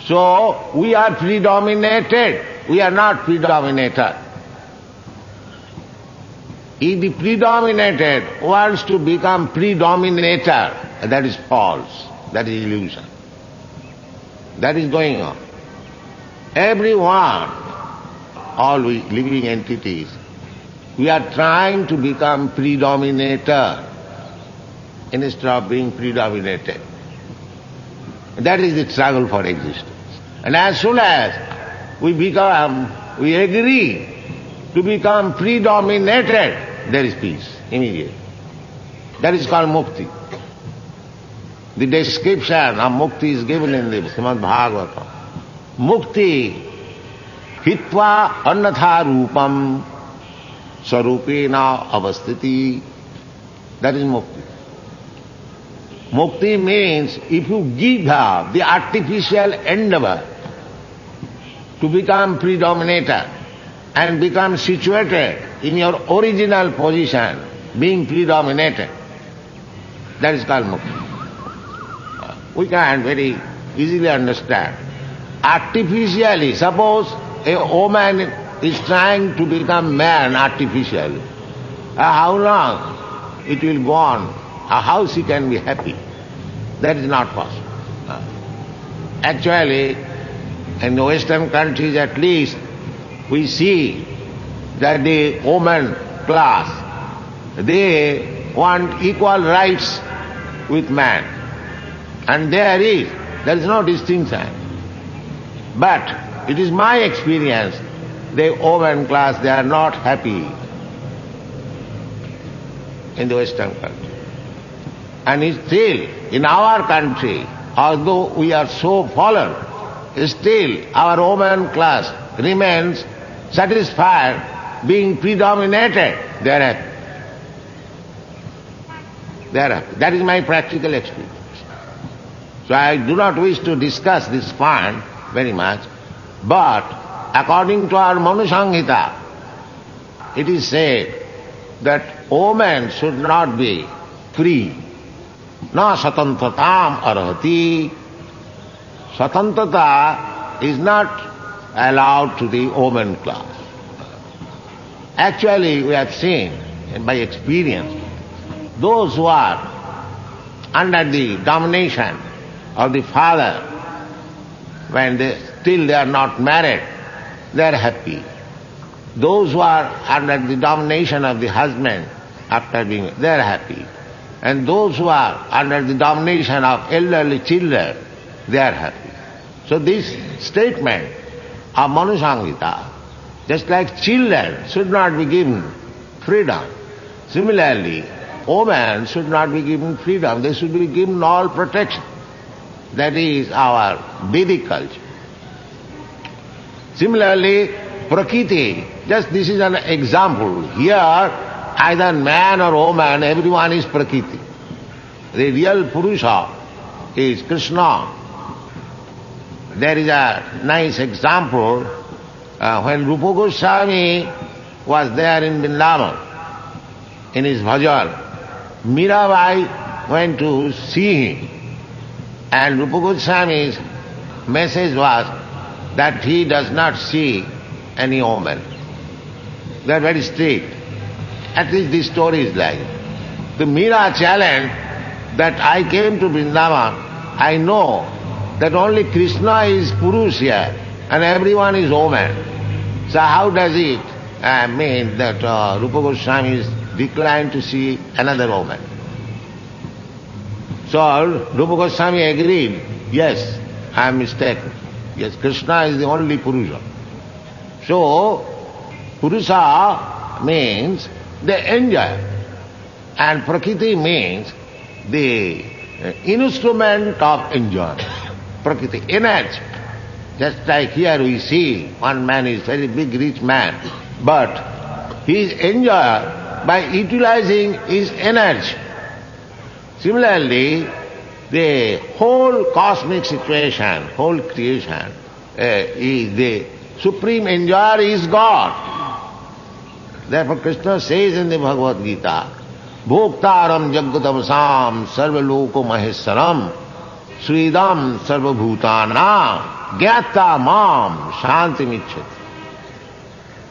So we are predominated. We are not predominator. If the predominated wants to become predominator, that is false. That is illusion. That is going on. Everyone, all we living entities, we are trying to become predominator instead of being predominated. That is the struggle for existence. And as soon as we agree to become predominated, there is peace immediately. That is called mukti. The description of mukti is given in the Srimad Bhagavatam. Mukti hitva annatha rupam sarupena avasthiti. That is mukti. Mukti means if you give up the artificial endeavor to become predominator and become situated in your original position, being predominated, that is called mukti. We can very easily understand. Artificially, suppose a woman is trying to become man artificially. How long it will go on? How she can be happy? That is not possible. Actually, in the Western countries at least, we see that the woman class, they want equal rights with man. And there is no distinction. But it is my experience, the woman class, they are not happy in the Western country. And still, in our country, although we are so fallen, still our woman class remains satisfied being predominated. They are happy. They are happy. That is my practical experience. So I do not wish to discuss this point very much, but according to our Manu Samhita, it is said that woman should not be free. Na satantratam arhati. Satantrata is not allowed to the woman class. Actually, we have seen by experience, those who are under the domination of the father, when still they are not married, they are happy. Those who are under the domination of the husband, after being, they are happy. And those who are under the domination of elderly children, they are happy. So this statement of Manu Samhita, just like children should not be given freedom, similarly, women should not be given freedom, they should be given all protection. That is our Vedic culture. Similarly, Prakriti, just this is an example. Here, either man or woman, everyone is Prakriti. The real Purusha is Krishna. There is a nice example when Rupa Goswami was there in Vrindavan, in his bhajan. Mirabai went to see him, and Rupa Goswami's message was that he does not see any woman. They are very strict. At least this story is like. The Meera challenged that I came to Vrindavan, I know that only Krishna is Purush here and everyone is woman. So how does it mean that Rupa Goswami is declined to see another woman? So Rupa Goswami agreed, yes, I am mistaken. Yes, Krishna is the only Purusha. So, Purusha means the enjoyer, and Prakriti means the instrument of enjoyment. Prakriti, energy. Just like here we see one man is very big rich man, but he is enjoyer by utilizing his energy. Similarly, the whole cosmic situation, whole creation, is the supreme enjoyer is God. Therefore Krishna says in the Bhagavad Gita, Bhoktaram Jagatamasam Sarvaloko Maheswaram Sridam sarvabhutana gyata mam shantimicchati.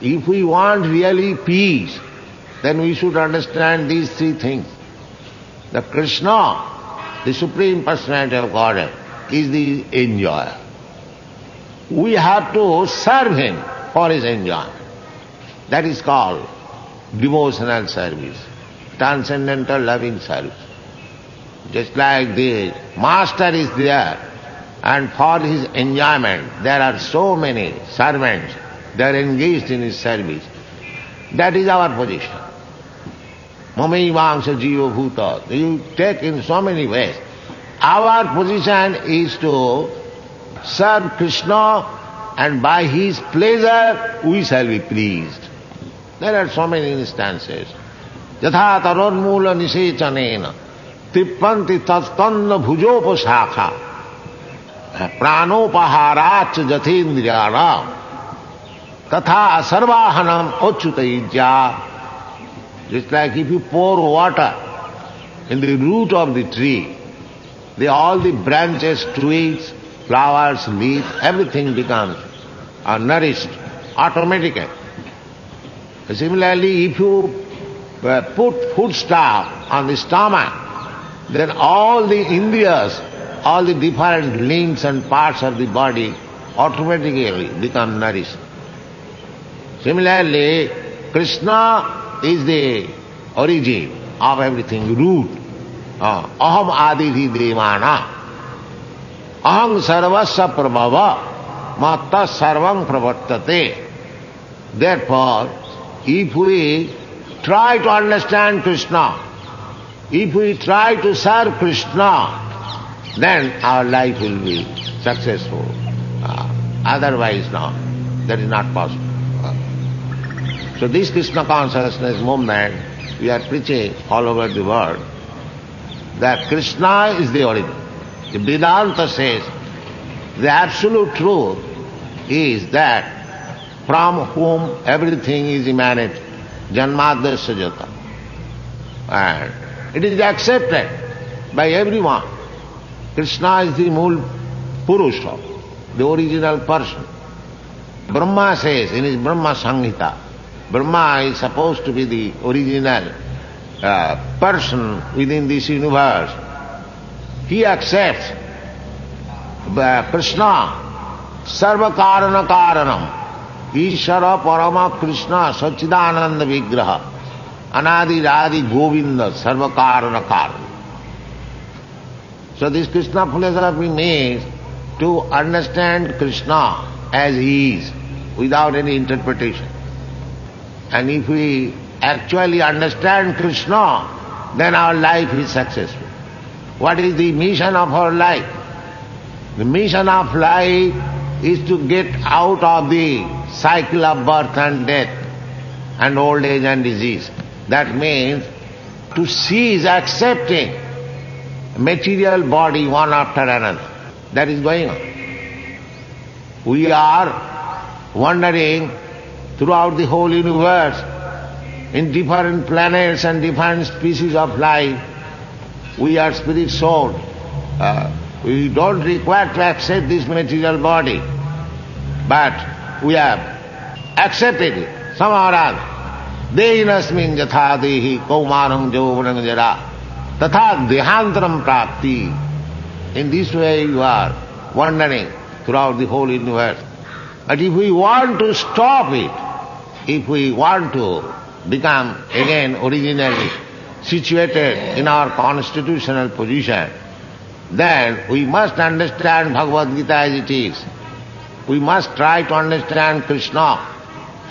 If we want really peace, then we should understand these three things. The Krishna, the Supreme Personality of Godhead, is the enjoyer. We have to serve Him for His enjoyment. That is called devotional service, transcendental loving service. Just like the master is there, and for his enjoyment there are so many servants, they are engaged in his service. That is our position. Mamaivangsha jiva bhuta. You take in so many ways. Our position is to serve Krishna, and by his pleasure we shall be pleased. There are so many instances. Yatha tarodmula nisechanena tippanti tattanna bhujopashakha pranopaharat jathendriyana tatha sarvahanam achyutaijya. Just like if you pour water in the root of the tree, all the branches, twigs, flowers, leaves, everything becomes nourished automatically. Similarly, if you put foodstuff on the stomach, then all the indriyas, all the different limbs and parts of the body automatically become nourished. Similarly, Krishna is the origin of everything, root. Aham adidhi devana. Aham sarvasya prabhava matta sarvam pravartate. Therefore, if we try to understand Krishna, if we try to serve Krishna, then our life will be successful. Otherwise, no, that is not possible. So this Krishna consciousness movement, we are preaching all over the world, that Krishna is the origin. The Vedanta says the absolute truth is that from whom everything is emanated, Janmadasya Jata. And it is accepted by everyone. Krishna is the Mool Purusha, the original person. Brahma says in his Brahma Samhita, Brahma is supposed to be the original person within this universe. He accepts Krishna, Sarva Karana Karanam, Ishara Parama Krishna, Sachidananda Vigraha, Anadi Radhi Govinda, Sarva Karana Karanam. So this Krishna philosophy means to understand Krishna as he is, without any interpretation. And if we actually understand Krishna, then our life is successful. What is the mission of our life? The mission of life is to get out of the cycle of birth and death and old age and disease. That means to cease accepting material body one after another. That is going on. We are wandering throughout the whole universe in different planets and different species of life. We are spirit soul. We don't require to accept this material body, but we have accepted it somehow or other. Dehinasmin jatha dehi kaumaram jovanam jara tatha dehantaram prapti. In this way you are wandering throughout the whole universe. But if we want to stop it, if we want to become again originally situated in our constitutional position, then we must understand Bhagavad Gita as it is. We must try to understand Krishna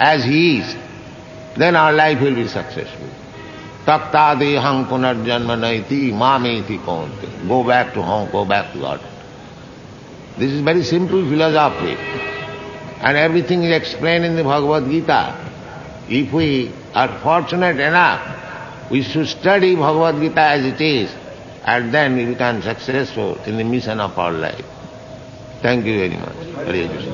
as he is. Then our life will be successful. Takta dehang punarjanma naiti mameti konte. Go back to home, go back to God. This is very simple philosophy. And everything is explained in the Bhagavad Gita. If we are fortunate enough, we should study Bhagavad Gita as it is, and then we become successful in the mission of our life. Thank you very much. Hare Krishna.